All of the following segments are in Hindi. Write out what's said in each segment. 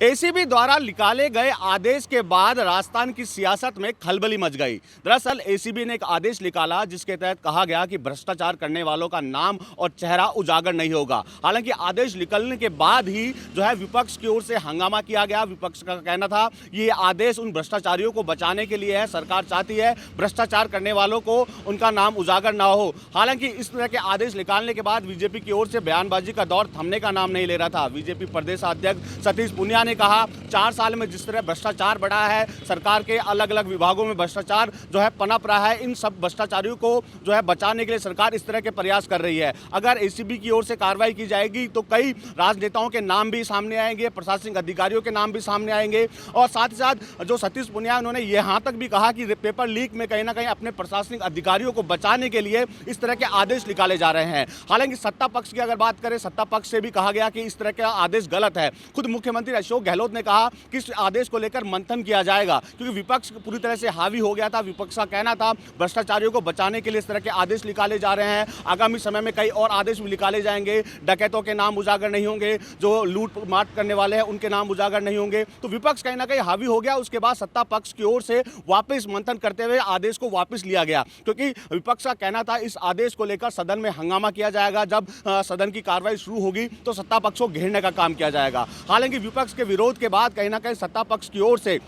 एसीबी द्वारा निकाले गए आदेश के बाद राजस्थान की सियासत में खलबली मच गई। दरअसल एसीबी ने एक आदेश निकाला जिसके तहत कहा गया कि भ्रष्टाचार करने वालों का नाम और चेहरा उजागर नहीं होगा। हालांकि आदेश निकलने के बाद ही विपक्ष की ओर से हंगामा किया गया। विपक्ष का कहना था ये आदेश उन भ्रष्टाचारियों को बचाने के लिए है। सरकार चाहती है भ्रष्टाचार करने वालों को उनका नाम उजागर ना हो। हालांकि इस तरह के आदेश निकालने के बाद बीजेपी की ओर से बयानबाजी का दौर थमने का नाम नहीं ले रहा था। बीजेपी प्रदेश अध्यक्ष सतीश पूनिया ने कहा 4 साल में जिस तरह भ्रष्टाचार बढ़ा है, सरकार के अलग अलग विभागों में भ्रष्टाचार पनप रहा है, इन सब भ्रष्टाचारियों को बचाने के लिए सरकार इस तरह के प्रयास कर रही है। अगर एसीबी की ओर से कार्रवाई की जाएगी तो कई राजनेताओं के नाम भी सामने आएंगे, प्रशासनिक अधिकारियों के नाम भी सामने आएंगे। और साथ ही साथ जो सतीश पूनिया उन्होंने यहाँ तक भी कहा कि पेपर लीक में कहीं ना कहीं अपने प्रशासनिक अधिकारियों को बचाने के लिए इस तरह के आदेश निकाले जा रहे हैं। हालांकि सत्ता पक्ष की अगर बात करें, सत्ता पक्ष से भी कहा गया कि इस तरह का आदेश गलत है। खुद मुख्यमंत्री अशोक गहलोत ने कहा कि इस आदेश को लेकर मंथन किया जाएगा, क्योंकि विपक्ष पूरी तरह से हावी हो गया था। विपक्ष का कहना था भ्रष्टाचारियों को बचाने के लिए इस तरह के आदेश निकाले जा रहे हैं। आगामी समय में कई और आदेश भी निकाले जाएंगे। डकैतों के नाम उजागर नहीं होंगे, जो लूट मार करने वाले हैं उनके नाम उजागर नहीं होंगे। तो विपक्ष कहीं ना कहीं हावी हो गया। उसके बाद सत्ता पक्ष की ओर से वापस मंथन करते हुए आदेश को वापस लिया गया, क्योंकि विपक्ष का कहना था इस आदेश को लेकर सदन में हंगामा किया जाएगा। जब सदन की कार्रवाई शुरू होगी तो सत्ता पक्ष को घेरने का काम किया जाएगा। हालांकि विपक्ष के विरोध के बाद कहीं ना कहीं सत्ता पक्ष की ओर से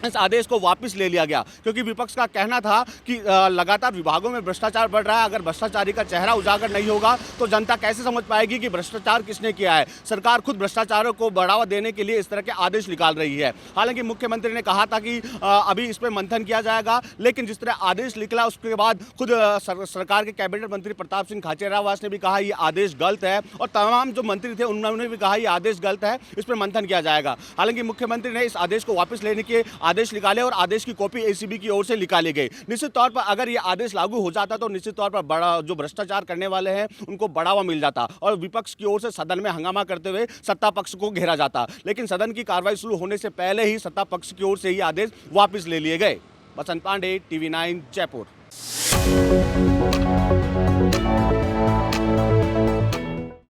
इस आदेश को वापस ले लिया गया, क्योंकि विपक्ष का कहना था कि लगातार विभागों में भ्रष्टाचार बढ़ रहा है। अगर भ्रष्टाचारी का चेहरा उजागर नहीं होगा तो जनता कैसे समझ पाएगी कि भ्रष्टाचार किसने किया है। सरकार खुद भ्रष्टाचारों को बढ़ावा देने के लिए इस तरह के आदेश निकाल रही है। हालांकि मुख्यमंत्री ने कहा था कि अभी इस पर मंथन किया जाएगा, लेकिन जिस तरह आदेश निकला उसके बाद खुद सरकार के कैबिनेट मंत्री प्रताप सिंह खाचरियावास ने भी कहा ये आदेश गलत है, और तमाम जो मंत्री थे उन्होंने भी कहा ये आदेश गलत है, इस पर मंथन किया जाएगा। हालांकि मुख्यमंत्री ने इस आदेश को वापस लेने के आदेश निकाले और आदेश की कॉपी एसीबी की ओर से निकाली गई। निश्चित तौर पर अगर यह आदेश लागू हो जाता तो निश्चित तौर पर बड़ा जो भ्रष्टाचार करने वाले हैं उनको बढ़ावा मिल जाता और विपक्ष की ओर से सदन में हंगामा करते हुए सत्ता पक्ष को घेरा जाता। लेकिन सदन की कार्रवाई शुरू होने से पहले ही सत्ता पक्ष की ओर से ही आदेश वापस ले लिए गए। बसंत पांडे, टीवी 9 जयपुर।